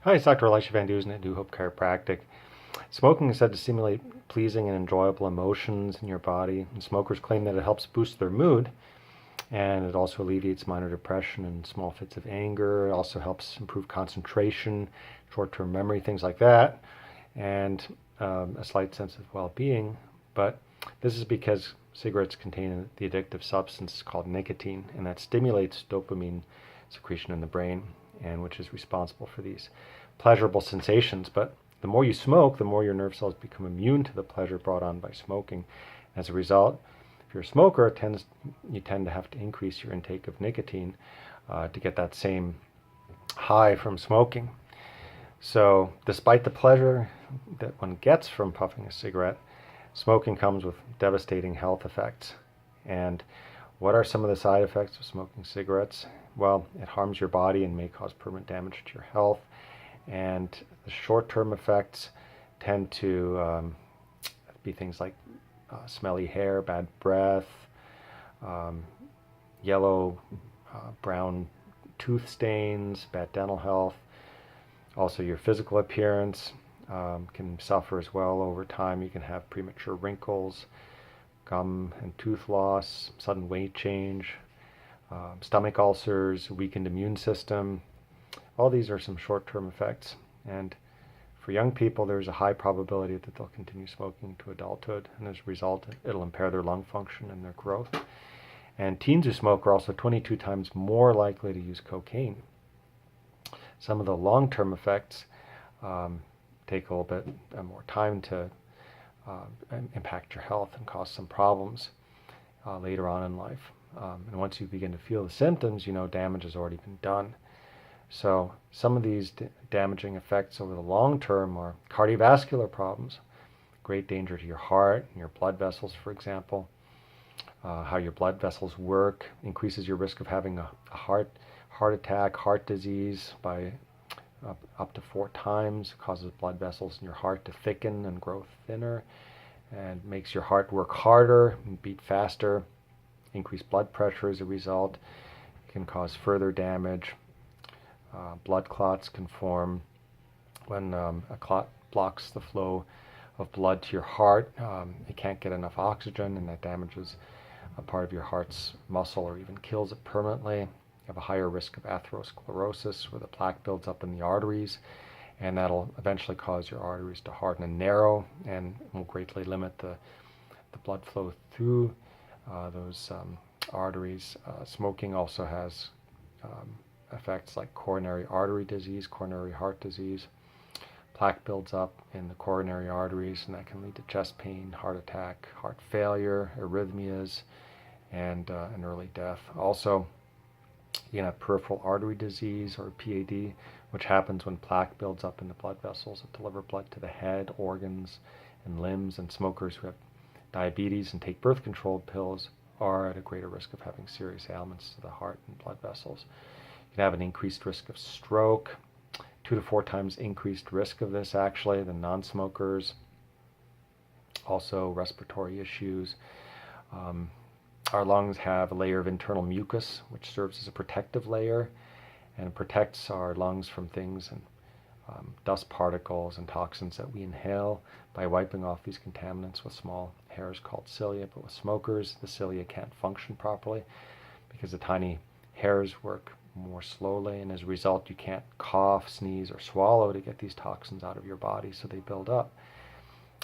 Hi, it's Dr. Elisha Van Dusen at New Hope Chiropractic. Smoking is said to stimulate pleasing and enjoyable emotions in your body, and smokers claim that it helps boost their mood, and it also alleviates minor depression and small fits of anger. It also helps improve concentration, short-term memory, things like that, and a slight sense of well-being. But this is because cigarettes contain the addictive substance called nicotine, and that stimulates dopamine secretion in the brain, and which is responsible for these pleasurable sensations. But the more you smoke, the more your nerve cells become immune to the pleasure brought on by smoking. As a result, if you're a smoker, you tend to have to increase your intake of nicotine to get that same high from smoking. So, despite the pleasure that one gets from puffing a cigarette, smoking comes with devastating health effects. And what are some of the side effects of smoking cigarettes? Well, it harms your body and may cause permanent damage to your health. And the short-term effects tend to be things like smelly hair, bad breath, um, yellow, brown tooth stains, bad dental health. Also, your physical appearance can suffer as well over time. You can have premature wrinkles, gum and tooth loss, sudden weight change, stomach ulcers, weakened immune system. All these are some short-term effects. And for young people, there's a high probability that they'll continue smoking to adulthood. And as a result, it'll impair their lung function and their growth. And teens who smoke are also 22 times more likely to use cocaine. Some of the long-term effects take a little bit more time to impact your health and cause some problems later on in life. And once you begin to feel the symptoms, you know damage has already been done. So some of these damaging effects over the long term are cardiovascular problems, great danger to your heart and your blood vessels, for example. How your blood vessels work increases your risk of having a heart attack, heart disease by up to 4 times, causes blood vessels in your heart to thicken and grow thinner, and makes your heart work harder and beat faster, increase blood pressure as a result. It can cause further damage. Blood clots can form when a clot blocks the flow of blood to your heart. It can't get enough oxygen, and that damages a part of your heart's muscle or even kills it permanently. You have a higher risk of atherosclerosis, where the plaque builds up in the arteries, and that'll eventually cause your arteries to harden and narrow, and will greatly limit the blood flow through those arteries. Smoking also has effects like coronary artery disease, coronary heart disease. Plaque builds up in the coronary arteries, and that can lead to chest pain, heart attack, heart failure, arrhythmias, and an early death. Also, you can have peripheral artery disease, or PAD, which happens when plaque builds up in the blood vessels that deliver blood to the head, organs, and limbs. And smokers who have diabetes and take birth control pills are at a greater risk of having serious ailments to the heart and blood vessels. You can have an increased risk of stroke, 2 to 4 times increased risk of this actually than non-smokers. Also respiratory issues. Our lungs have a layer of internal mucus which serves as a protective layer and protects our lungs from things and dust particles and toxins that we inhale by wiping off these contaminants with small hairs called cilia. But with smokers, the cilia can't function properly because the tiny hairs work more slowly, and as a result you can't cough, sneeze, or swallow to get these toxins out of your body, so they build up.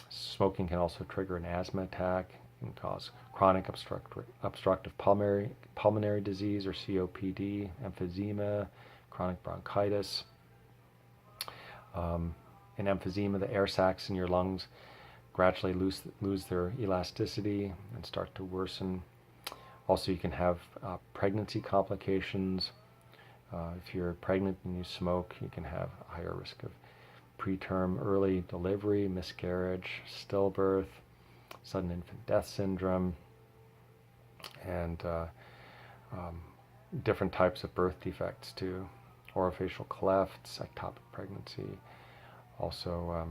Smoking can also trigger an asthma attack and cause chronic obstructive pulmonary disease, or COPD, emphysema, chronic bronchitis. In emphysema, the air sacs in your lungs gradually lose their elasticity and start to worsen. Also, you can have pregnancy complications. If you're pregnant and you smoke, you can have a higher risk of preterm early delivery, miscarriage, stillbirth, sudden infant death syndrome, and different types of birth defects too, orofacial clefts, ectopic pregnancy. Also,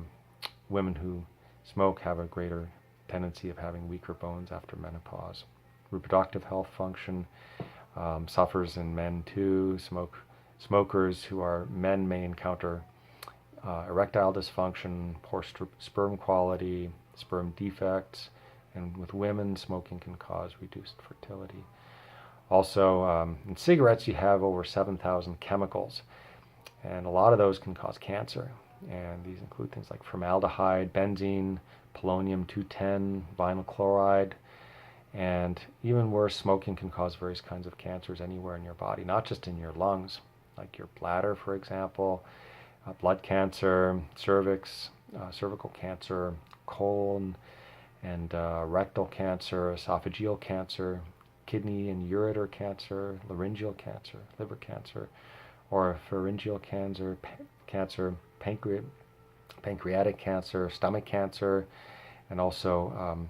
women who smoke have a greater tendency of having weaker bones after menopause. Reproductive health function suffers in men too. Smokers who are men may encounter erectile dysfunction, poor sperm quality, sperm defects, and with women, smoking can cause reduced fertility. Also, in cigarettes, you have over 7,000 chemicals, and a lot of those can cause cancer. And these include things like formaldehyde, benzene, polonium-210, vinyl chloride, and even worse, smoking can cause various kinds of cancers anywhere in your body, not just in your lungs, like your bladder, for example, blood cancer, cervix, cervical cancer, colon, and rectal cancer, esophageal cancer, kidney and ureter cancer, laryngeal cancer, liver cancer, or pharyngeal cancer, pancreatic cancer, stomach cancer, and also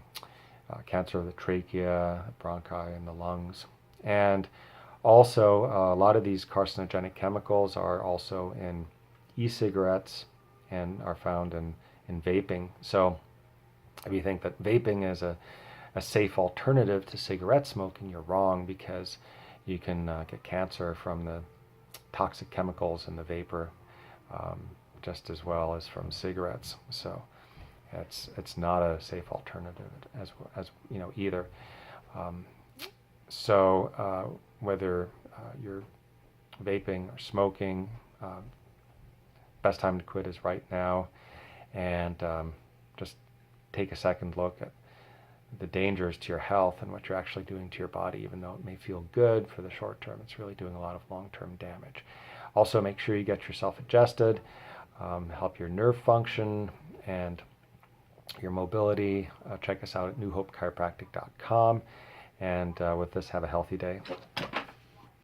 cancer of the trachea, bronchi, and the lungs. And also, a lot of these carcinogenic chemicals are also in e-cigarettes and are found in vaping. So if you think that vaping is a safe alternative to cigarette smoking, you're wrong, because you can get cancer from the toxic chemicals in the vapor just as well as from cigarettes. So it's not a safe alternative as either. So whether you're vaping or smoking, best time to quit is right now, and just take a second look at the dangers to your health and what you're actually doing to your body. Even though it may feel good for the short term, it's really doing a lot of long-term damage. Also, make sure you get yourself adjusted, help your nerve function and your mobility. Check us out at newhopechiropractic.com. And with this, have a healthy day.